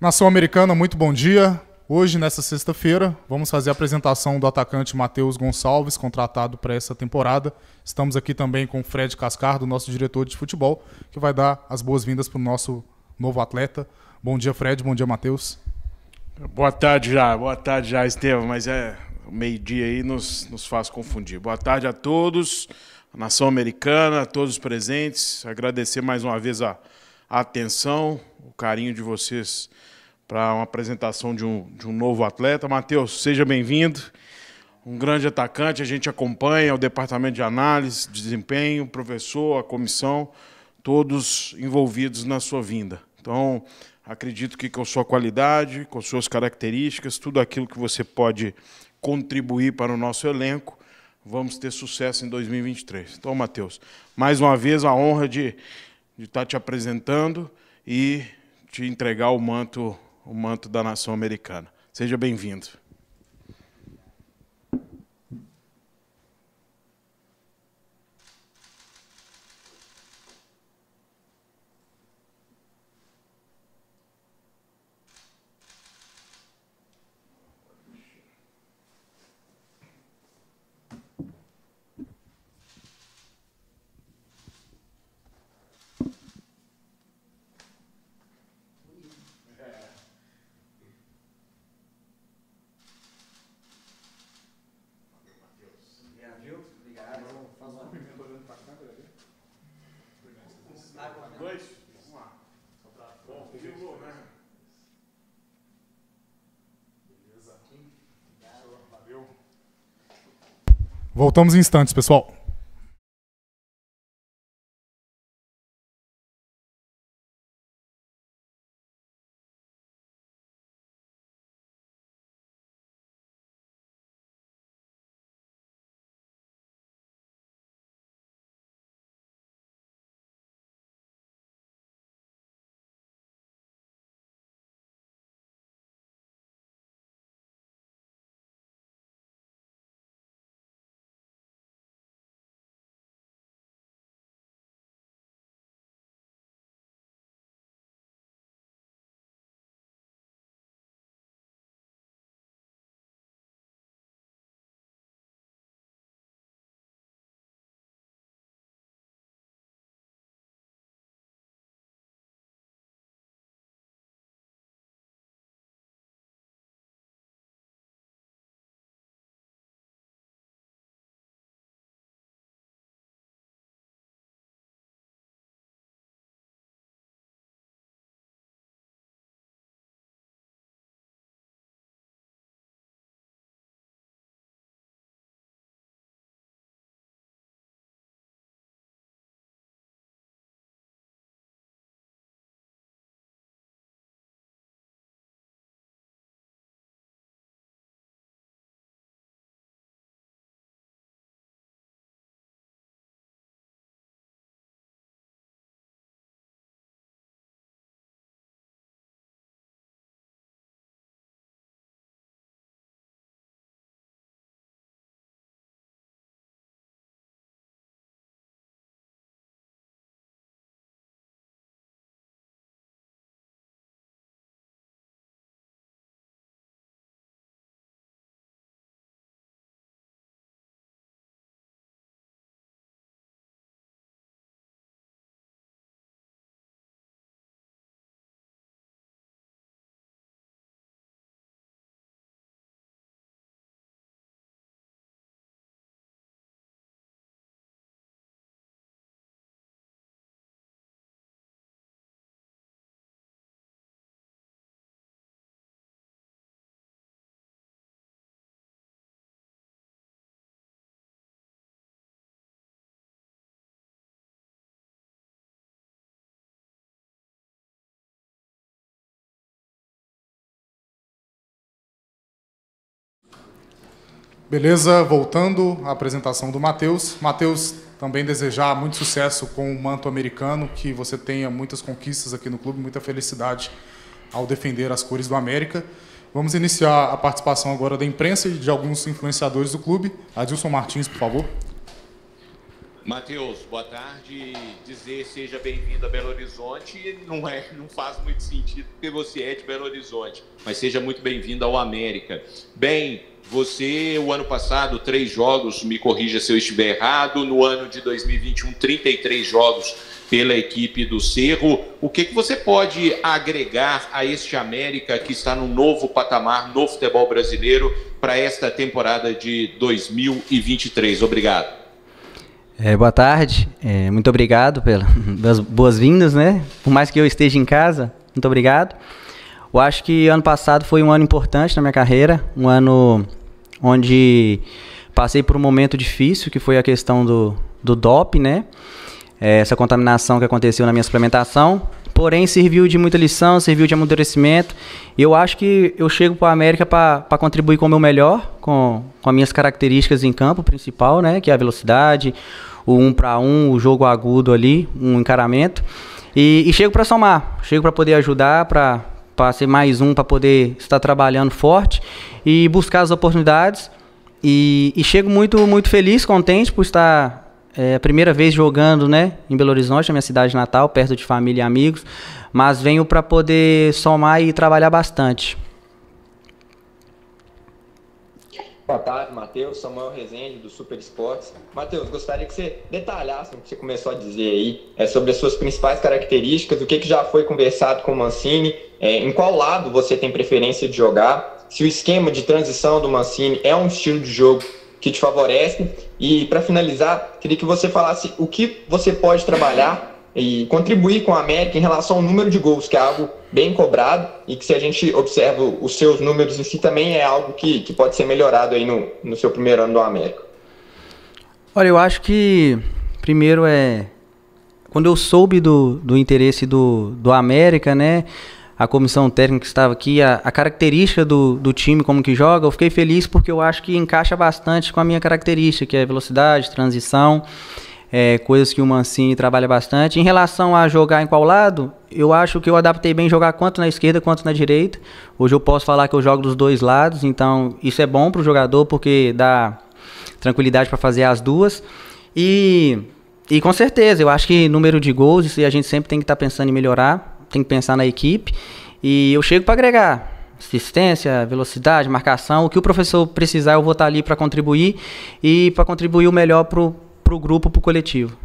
Nação Americana, muito bom dia. Hoje, nessa sexta-feira, vamos fazer a apresentação do atacante Matheus Gonçalves, contratado para essa temporada. Estamos aqui também com o Fred Cascardo, nosso diretor de futebol, que vai dar as boas-vindas para o nosso novo atleta. Bom dia, Fred. Bom dia, Matheus. Boa tarde já, Estevam, mas o meio-dia aí nos faz confundir. Boa tarde a todos, a Nação Americana, a todos os presentes. Agradecer mais uma vez a atenção, o carinho de vocês para uma apresentação de um novo atleta. Matheus, seja bem-vindo. Um grande atacante, a gente acompanha o departamento de análise, de desempenho, o professor, a comissão, todos envolvidos na sua vinda. Então, acredito que com sua qualidade, com suas características, tudo aquilo que você pode contribuir para o nosso elenco, vamos ter sucesso em 2023. Então, Matheus, mais uma vez a honra de estar te apresentando e te entregar o manto da Nação Americana. Seja bem-vindo. Voltamos em instantes, pessoal. Beleza, voltando à apresentação do Matheus. Matheus, também desejar muito sucesso com o manto americano, que você tenha muitas conquistas aqui no clube, muita felicidade ao defender as cores do América. Vamos iniciar a participação agora da imprensa e de alguns influenciadores do clube. Adilson Martins, por favor. Matheus, boa tarde. Dizer seja bem-vindo a Belo Horizonte não faz muito sentido porque você é de Belo Horizonte, mas seja muito bem-vindo ao América. Bem, você, o ano passado, 3 jogos, me corrija se eu estiver errado, no ano de 2021, 33 jogos pela equipe do Cerro. O que você pode agregar a este América que está num novo patamar no futebol brasileiro para esta temporada de 2023? Obrigado. Boa tarde, muito obrigado pelas boas-vindas, né? Por mais que eu esteja em casa, muito obrigado. Eu acho que ano passado foi um ano importante na minha carreira, um ano onde passei por um momento difícil, que foi a questão do doping, né? Essa contaminação que aconteceu na minha suplementação, porém serviu de muita lição, serviu de amadurecimento. E eu acho que eu chego para a América para contribuir com o meu melhor, com as minhas características em campo principal, né? Que é a velocidade, o 1 para 1, o jogo agudo ali, um encaramento. E chego para somar, chego para poder ajudar, para ser mais um, para poder estar trabalhando forte e buscar as oportunidades. E chego muito, muito feliz, contente por estar a primeira vez jogando, né, em Belo Horizonte, na minha cidade natal, perto de família e amigos, mas venho para poder somar e trabalhar bastante. Boa tarde, Matheus. Samuel Rezende, do Super Esportes. Matheus, gostaria que você detalhasse o que você começou a dizer aí sobre as suas principais características, o que já foi conversado com o Mancini, em qual lado você tem preferência de jogar, se o esquema de transição do Mancini é um estilo de jogo que te favorece. E, para finalizar, queria que você falasse o que você pode trabalhar e contribuir com a América em relação ao número de gols, que é algo bem cobrado e que, se a gente observa os seus números em si, também é algo que pode ser melhorado aí no seu primeiro ano do América. Olha, eu acho que primeiro quando eu soube do interesse do América, né, a comissão técnica que estava aqui, a característica do time, como que joga, eu fiquei feliz porque eu acho que encaixa bastante com a minha característica, que é velocidade, transição, coisas que o Mancini trabalha bastante. Em relação a jogar em qual lado, eu acho que eu adaptei bem jogar tanto na esquerda quanto na direita. Hoje eu posso falar que eu jogo dos dois lados, então isso é bom para o jogador porque dá tranquilidade para fazer as duas. E com certeza, eu acho que número de gols, isso a gente sempre tem que estar pensando em melhorar, tem que pensar na equipe. E eu chego para agregar assistência, velocidade, marcação. O que o professor precisar, eu vou estar ali para contribuir e para contribuir o melhor para o grupo, para o coletivo.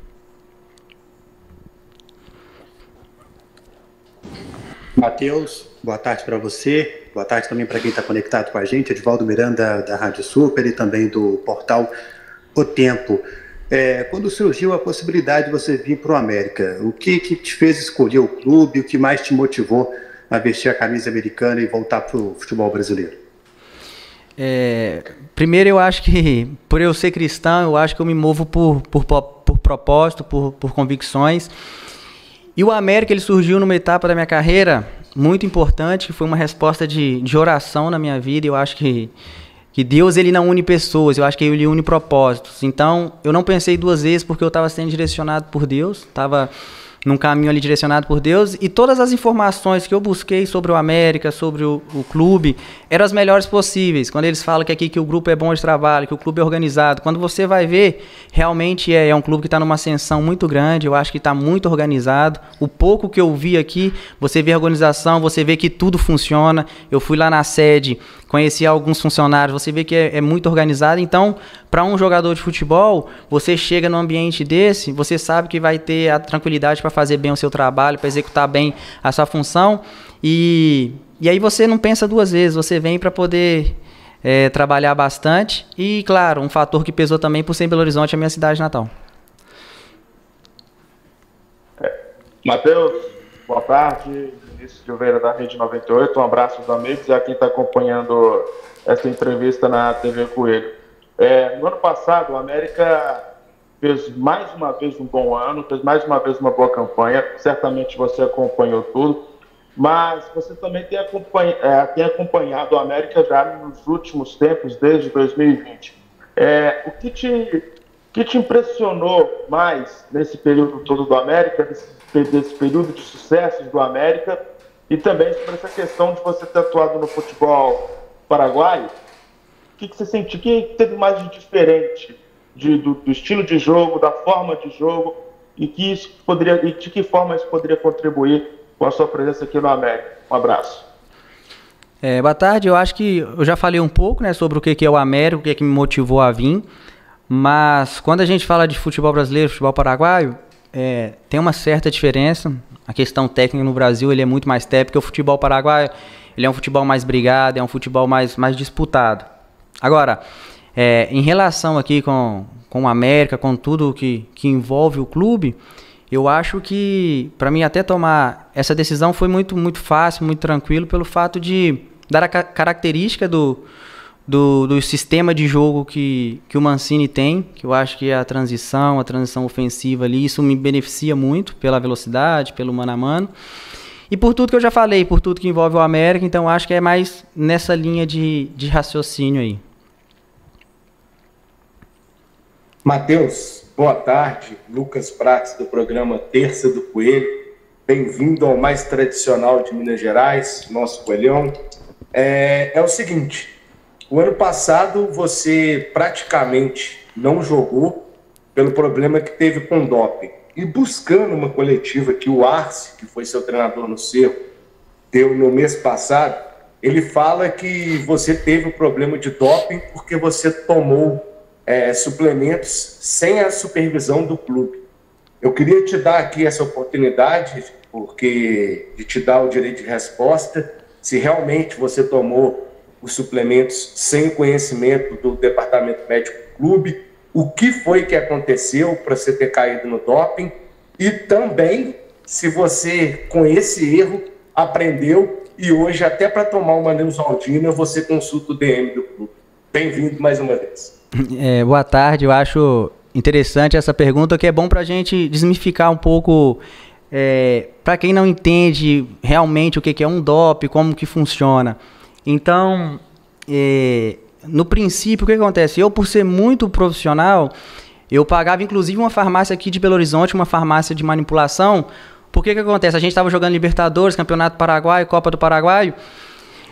Matheus, boa tarde para você. Boa tarde também para quem está conectado com a gente. Edvaldo Miranda, da Rádio Super e também do portal O Tempo. Quando surgiu a possibilidade de você vir para o América, o que te fez escolher o clube, o que mais te motivou a vestir a camisa americana e voltar para o futebol brasileiro? Primeiro, eu acho que, por eu ser cristão, eu acho que eu me movo por propósito, por convicções. E o América, ele surgiu numa etapa da minha carreira muito importante, que foi uma resposta de oração na minha vida. Eu acho que Deus, ele não une pessoas, eu acho que ele une propósitos. Então, eu não pensei duas vezes porque eu estava sendo direcionado por Deus, estava num caminho ali direcionado por Deus, e todas as informações que eu busquei sobre o América, sobre o clube, eram as melhores possíveis. Quando eles falam que o grupo é bom de trabalho, que o clube é organizado, quando você vai ver, realmente é um clube que está numa ascensão muito grande, eu acho que está muito organizado. O pouco que eu vi aqui, você vê a organização, você vê que tudo funciona. Eu fui lá na sede, conheci alguns funcionários, você vê que é muito organizado. Então, para um jogador de futebol, você chega num ambiente desse, você sabe que vai ter a tranquilidade para fazer bem o seu trabalho, para executar bem a sua função. E aí você não pensa duas vezes, você vem para poder trabalhar bastante. E, claro, um fator que pesou também por ser Belo Horizonte, a minha cidade natal. Matheus, boa tarde. Vinícius Silveira, da Rede 98. Um abraço dos amigos e a quem está acompanhando essa entrevista na TV Coelho. No ano passado, o América fez mais uma vez um bom ano, fez mais uma vez uma boa campanha. Certamente você acompanhou tudo, mas você também tem acompanhado o América já nos últimos tempos, desde 2020. O que te impressionou mais nesse período todo do América, desse período de sucessos do América, e também sobre essa questão de você ter atuado no futebol paraguaio? O que você sentiu? O que teve mais de diferente do estilo de jogo, da forma de jogo, e de que forma isso poderia contribuir com a sua presença aqui no América. Um abraço. Boa tarde, eu acho que eu já falei um pouco, né, sobre o que é o América, o que me motivou a vir, mas quando a gente fala de futebol brasileiro, futebol paraguaio, tem uma certa diferença. A questão técnica no Brasil ele é muito mais técnica, porque o futebol paraguaio ele é um futebol mais brigado, é um futebol mais disputado. Agora, em relação aqui com o América, com tudo que envolve o clube, eu acho que, para mim, até tomar essa decisão foi muito, muito fácil, muito tranquilo, pelo fato de dar a característica do sistema de jogo que o Mancini tem, que eu acho que é a transição ofensiva ali, isso me beneficia muito pela velocidade, pelo mano a mano. E por tudo que eu já falei, por tudo que envolve o América, então acho que é mais nessa linha de raciocínio aí. Matheus, boa tarde. Lucas Prates, do programa Terça do Coelho. Bem-vindo ao mais tradicional de Minas Gerais, nosso coelhão. É o seguinte, o ano passado você praticamente não jogou pelo problema que teve com o doping. E buscando uma coletiva que o Arce, que foi seu treinador no Cerro, deu no mês passado, ele fala que você teve um problema de doping porque você tomou suplementos sem a supervisão do clube. Eu queria te dar aqui essa oportunidade, de te dar o direito de resposta, se realmente você tomou os suplementos sem conhecimento do departamento médico do clube, o que foi que aconteceu para você ter caído no doping, e também se você, com esse erro, aprendeu e hoje, até para tomar uma Neusaldina, você consulta o DM do clube. Bem-vindo mais uma vez. Boa tarde, eu acho interessante essa pergunta, que é bom para a gente desmificar um pouco, para quem não entende realmente o que é um doping, como que funciona. Então, no princípio, o que acontece? Eu, por ser muito profissional, eu pagava inclusive uma farmácia aqui de Belo Horizonte, uma farmácia de manipulação. Por que acontece? A gente estava jogando Libertadores, Campeonato Paraguaio, Copa do Paraguaio,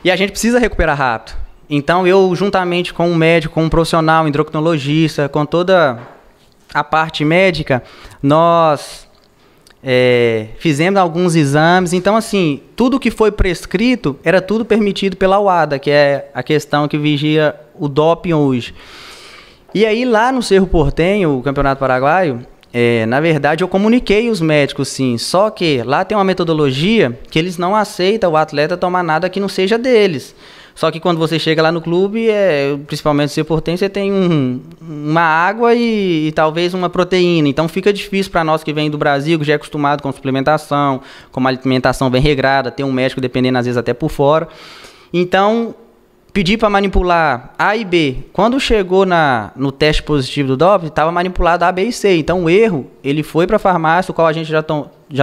e a gente precisa recuperar rápido. Então, eu, juntamente com um médico, com um profissional, endocrinologista, com toda a parte médica, nós fizemos alguns exames. Então, assim, tudo que foi prescrito era tudo permitido pela UADA, que é a questão que vigia o doping hoje. E aí, lá no Cerro Porteño, o Campeonato Paraguaio, na verdade, eu comuniquei os médicos, sim. Só que lá tem uma metodologia que eles não aceitam o atleta tomar nada que não seja deles. Só que quando você chega lá no clube, principalmente no Cerro Porteño, você tem uma água e talvez uma proteína. Então fica difícil para nós que vem do Brasil, que já é acostumado com suplementação, com uma alimentação bem regrada, ter um médico dependendo às vezes até por fora. Então, pedir para manipular A e B. Quando chegou no teste positivo do doping, estava manipulado A, B e C. Então o erro, ele foi para a farmácia, o qual a gente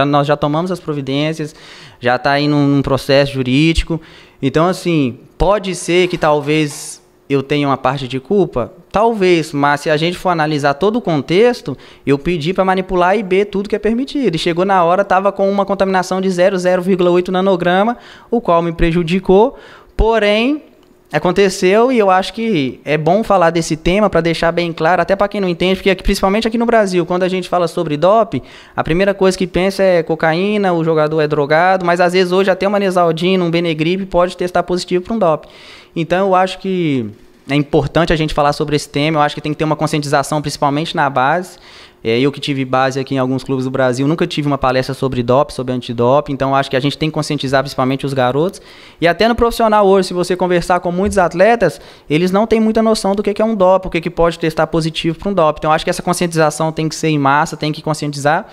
nós já tomamos as providências, já está aí num processo jurídico. Então, assim, pode ser que talvez eu tenha uma parte de culpa? Talvez, mas se a gente for analisar todo o contexto, eu pedi para manipular A e B tudo que é permitido. E chegou na hora, estava com uma contaminação de 0,8 nanograma, o qual me prejudicou. Porém, aconteceu, e eu acho que é bom falar desse tema para deixar bem claro, até para quem não entende, porque principalmente aqui no Brasil, quando a gente fala sobre doping, a primeira coisa que pensa é cocaína, o jogador é drogado, mas às vezes hoje até uma Neosaldina, um Benegrip pode testar positivo para um doping. Então eu acho que é importante a gente falar sobre esse tema, eu acho que tem que ter uma conscientização, principalmente na base. Eu que tive base aqui em alguns clubes do Brasil, nunca tive uma palestra sobre doping, sobre antidoping, então acho que a gente tem que conscientizar principalmente os garotos. E até no profissional hoje, se você conversar com muitos atletas, eles não têm muita noção do que é um doping, o que pode testar positivo para um doping. Então acho que essa conscientização tem que ser em massa, tem que conscientizar,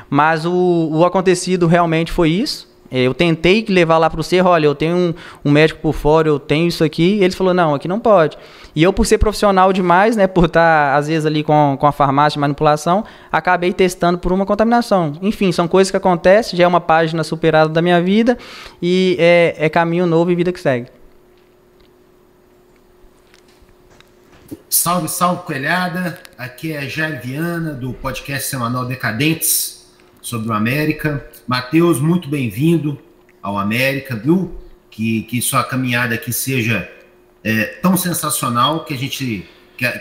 mas o acontecido realmente foi isso. Eu tentei levar lá para o Cerro, olha, eu tenho um médico por fora, eu tenho isso aqui, e eles falaram, não, aqui não pode. E eu, por ser profissional demais, né, por estar, às vezes, ali com a farmácia de manipulação, acabei testando por uma contaminação. Enfim, são coisas que acontecem, já é uma página superada da minha vida, e é caminho novo e vida que segue. Salve, salve, coelhada. Aqui é Jair Viana, do podcast semanal Decadentes, sobre o América. Matheus, muito bem-vindo ao América, viu? Que sua caminhada aqui seja tão sensacional que a gente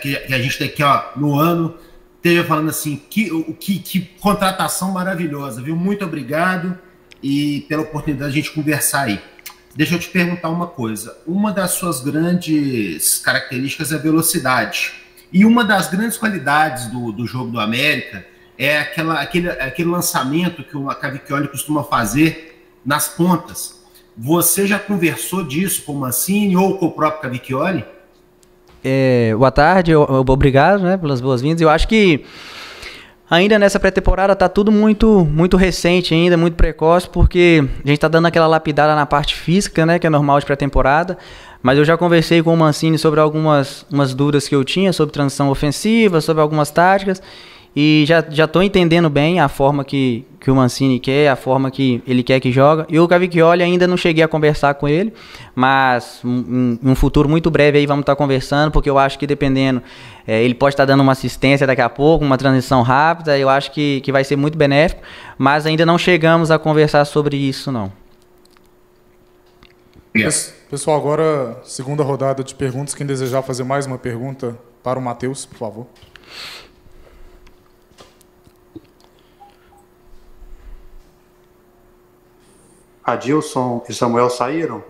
que a gente tem aqui, ó, no ano, esteja falando assim, que contratação maravilhosa, viu? Muito obrigado e pela oportunidade de a gente conversar aí. Deixa eu te perguntar uma coisa. Uma das suas grandes características é a velocidade. E uma das grandes qualidades do jogo do América é aquele lançamento que o Cavicchioli costuma fazer nas pontas. Você já conversou disso com o Mancini ou com o próprio Cavicchioli? Boa tarde, obrigado, né, pelas boas-vindas. Eu acho que ainda nessa pré-temporada tá tudo muito recente ainda, muito precoce, porque a gente tá dando aquela lapidada na parte física, né, que é normal de pré-temporada, mas eu já conversei com o Mancini sobre algumas dúvidas que eu tinha, sobre transição ofensiva, sobre algumas táticas, e já tô entendendo bem a forma que o Mancini quer, a forma que ele quer que joga. E o Cavicchioli ainda não cheguei a conversar com ele, mas em um futuro muito breve aí vamos estar conversando, porque eu acho que dependendo, ele pode estar dando uma assistência daqui a pouco, uma transição rápida, eu acho que vai ser muito benéfico, mas ainda não chegamos a conversar sobre isso, não. Pessoal, agora segunda rodada de perguntas. Quem desejar fazer mais uma pergunta para o Matheus, por favor. Adilson e Samuel saíram?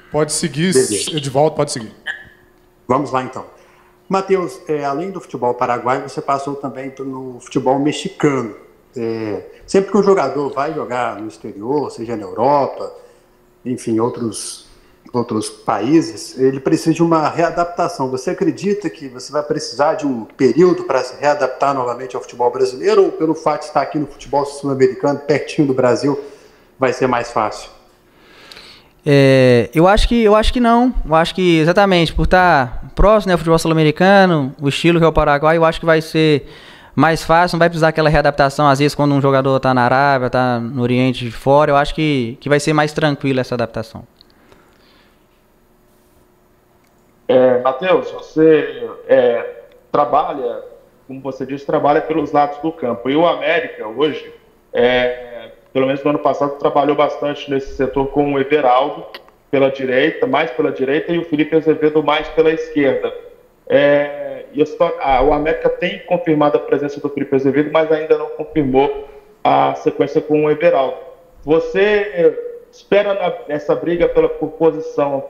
Pode seguir, Edivaldo, pode seguir. Vamos lá, então. Matheus, além do futebol paraguaio, você passou também no futebol mexicano. Sempre que um jogador vai jogar no exterior, seja na Europa, enfim, outros países, ele precisa de uma readaptação. Você acredita que você vai precisar de um período para se readaptar novamente ao futebol brasileiro, ou pelo fato de estar aqui no futebol sul-americano, pertinho do Brasil, vai ser mais fácil? Eu acho que não. Eu acho que exatamente por estar próximo, né, ao futebol sul-americano, o estilo que é o Paraguai, eu acho que vai ser mais fácil, não vai precisar aquela readaptação, às vezes quando um jogador está na Arábia, está no Oriente de fora, eu acho que vai ser mais tranquilo essa adaptação. Matheus, você trabalha, como você disse, trabalha pelos lados do campo. E o América hoje, pelo menos no ano passado, trabalhou bastante nesse setor com o Everaldo pela direita, mais pela direita, e o Felipe Azevedo mais pela esquerda. O América tem confirmado a presença do Felipe Azevedo, mas ainda não confirmou a sequência com o Everaldo. Você espera nessa briga por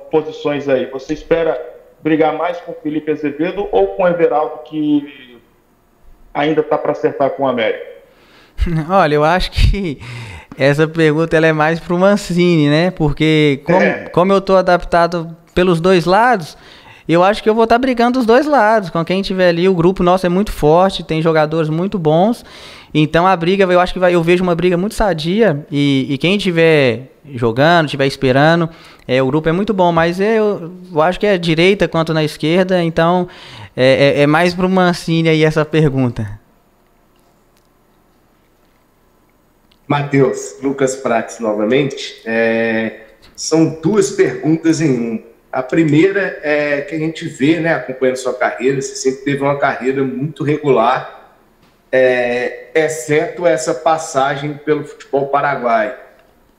posições aí? Você espera brigar mais com o Felipe Azevedo ou com o Everaldo, que ainda está para acertar com o América? Olha, eu acho que essa pergunta ela é mais para o Mancini, né? Porque como eu estou adaptado pelos dois lados, eu acho que eu vou estar brigando dos dois lados. Com quem tiver ali, o grupo nosso é muito forte, tem jogadores muito bons. Então a briga, eu acho que eu vejo uma briga muito sadia. E quem estiver jogando, estiver esperando, o grupo é muito bom. Mas eu acho que é direita quanto na esquerda. Então é mais para o Mancini aí essa pergunta. Matheus, Lucas Prates novamente. São duas perguntas em um. A primeira é que a gente vê, né, acompanhando sua carreira, você sempre teve uma carreira muito regular, exceto essa passagem pelo futebol paraguaio,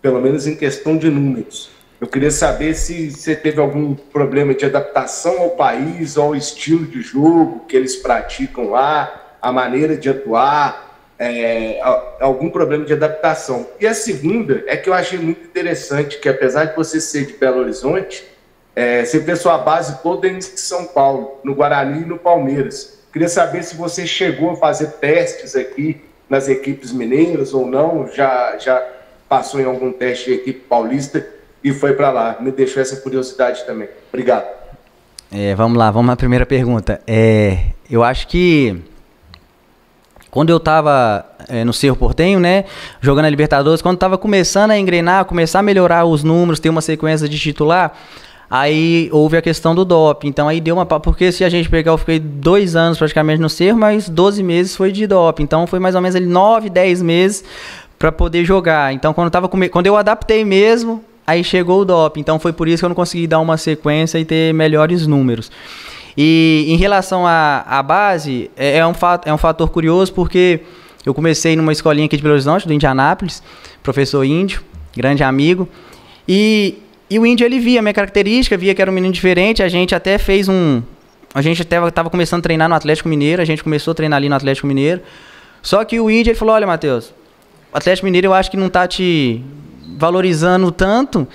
pelo menos em questão de números. Eu queria saber se você teve algum problema de adaptação ao país, ao estilo de jogo que eles praticam lá, a maneira de atuar, algum problema de adaptação. E a segunda é que eu achei muito interessante, que apesar de você ser de Belo Horizonte, você vê sua base toda em São Paulo, no Guarani e no Palmeiras. Queria saber se você chegou a fazer testes aqui nas equipes mineiras ou não, já passou em algum teste de equipe paulista e foi para lá. Me deixou essa curiosidade também. Obrigado. Vamos lá, vamos à primeira pergunta. Eu acho que quando eu estava no Cerro Porteño, né, jogando a Libertadores, quando estava começando a engrenar, começar a melhorar os números, ter uma sequência de titular, aí houve a questão do doping. Então aí deu uma... Porque se a gente pegar, eu fiquei 2 anos praticamente no Cerro, mas 12 meses foi de doping. Então foi mais ou menos ali 9, 10 meses para poder jogar. Então quando eu adaptei mesmo, aí chegou o doping. Então foi por isso que eu não consegui dar uma sequência e ter melhores números. E em relação à base, é um fator curioso, porque eu comecei numa escolinha aqui de Belo Horizonte, do Indianápolis, professor Índio, grande amigo, e o Índio, ele via a minha característica, via que era um menino diferente. A gente até fez a gente tava começando a treinar no Atlético Mineiro, a gente começou a treinar ali no Atlético Mineiro. Só que o Índia, ele falou, olha, Matheus, o Atlético Mineiro eu acho que não tá te valorizando tanto,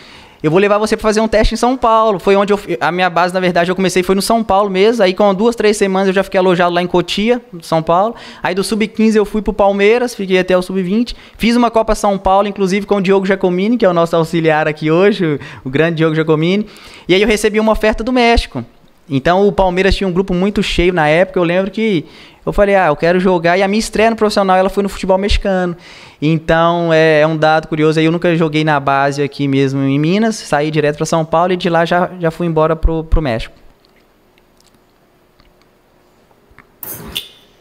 eu vou levar você para fazer um teste em São Paulo. Foi onde a minha base, na verdade, eu comecei, foi no São Paulo mesmo. Aí com 2, 3 semanas eu já fiquei alojado lá em Cotia, São Paulo. Aí do Sub-15 eu fui pro Palmeiras, fiquei até o Sub-20. Fiz uma Copa São Paulo, inclusive com o Diogo Giacomini, que é o nosso auxiliar aqui hoje, o grande Diogo Giacomini. E aí eu recebi uma oferta do México. Então o Palmeiras tinha um grupo muito cheio na época, eu lembro que eu falei, eu quero jogar, e a minha estreia no profissional ela foi no futebol mexicano. Então é um dado curioso, aí eu nunca joguei na base aqui mesmo em Minas, saí direto para São Paulo e de lá já fui embora pro México.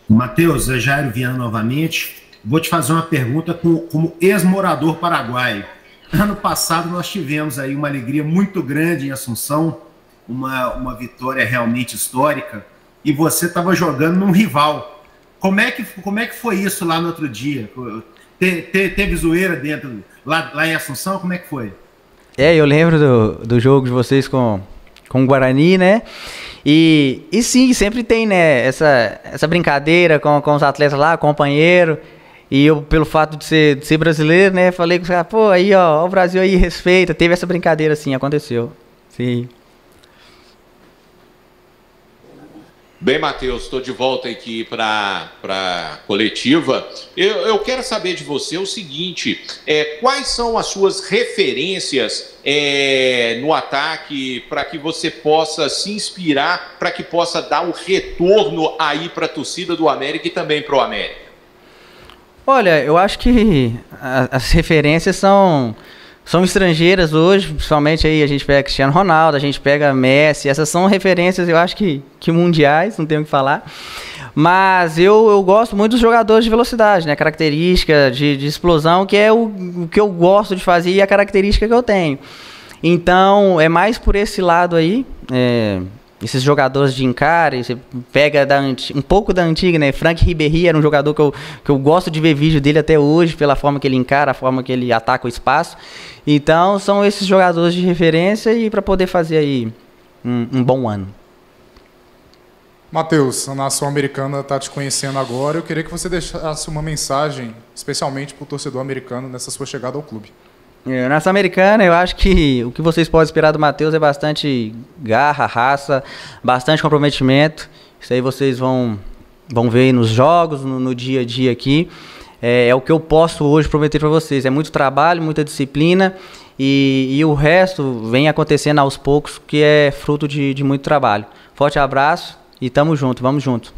Matheus, é Jairo Viana novamente. Vou te fazer uma pergunta como ex-morador paraguaio. Ano passado nós tivemos aí uma alegria muito grande em Assunção, uma vitória realmente histórica, e você estava jogando num rival. Como é que foi isso lá no outro dia? Teve zoeira dentro, lá em Assunção? Como é que foi? Eu lembro do jogo de vocês com o Guarani, né? E sim, sempre tem, né, essa brincadeira com os atletas lá, companheiro. E eu, pelo fato de ser brasileiro, né, falei com os caras, pô, aí, ó, o Brasil aí respeita. Teve essa brincadeira, sim, aconteceu. Sim. Bem, Matheus, estou de volta aqui para a coletiva. Eu quero saber de você o seguinte, quais são as suas referências no ataque para que você possa se inspirar, para que possa dar o retorno aí para a torcida do América e também para o América? Olha, eu acho que as referências são estrangeiras hoje, principalmente aí a gente pega Cristiano Ronaldo, a gente pega Messi, essas são referências, eu acho que mundiais, não tenho o que falar. Mas eu gosto muito dos jogadores de velocidade, né? Característica de explosão, que é o que eu gosto de fazer e a característica que eu tenho. Então, é mais por esse lado aí, esses jogadores de encare, você pega um pouco da antiga, né? Franck Ribéry era um jogador que eu gosto de ver vídeo dele até hoje, pela forma que ele encara, a forma que ele ataca o espaço. Então, são esses jogadores de referência e para poder fazer aí um bom ano. Matheus, a nação americana está te conhecendo agora. Eu queria que você deixasse uma mensagem, especialmente para o torcedor americano, nessa sua chegada ao clube. Nação americana, eu acho que o que vocês podem esperar do Matheus é bastante garra, raça, bastante comprometimento. Isso aí vocês vão ver nos jogos, no dia a dia aqui. É o que eu posso hoje prometer para vocês. É muito trabalho, muita disciplina e o resto vem acontecendo aos poucos, que é fruto de muito trabalho. Forte abraço e tamo junto, vamos junto.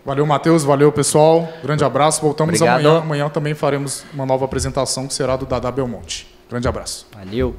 Valeu, Matheus. Valeu, pessoal. Grande abraço. Voltamos Obrigado. amanhã. Amanhã também faremos uma nova apresentação que será do Dadá Belmonte. Grande abraço. Valeu.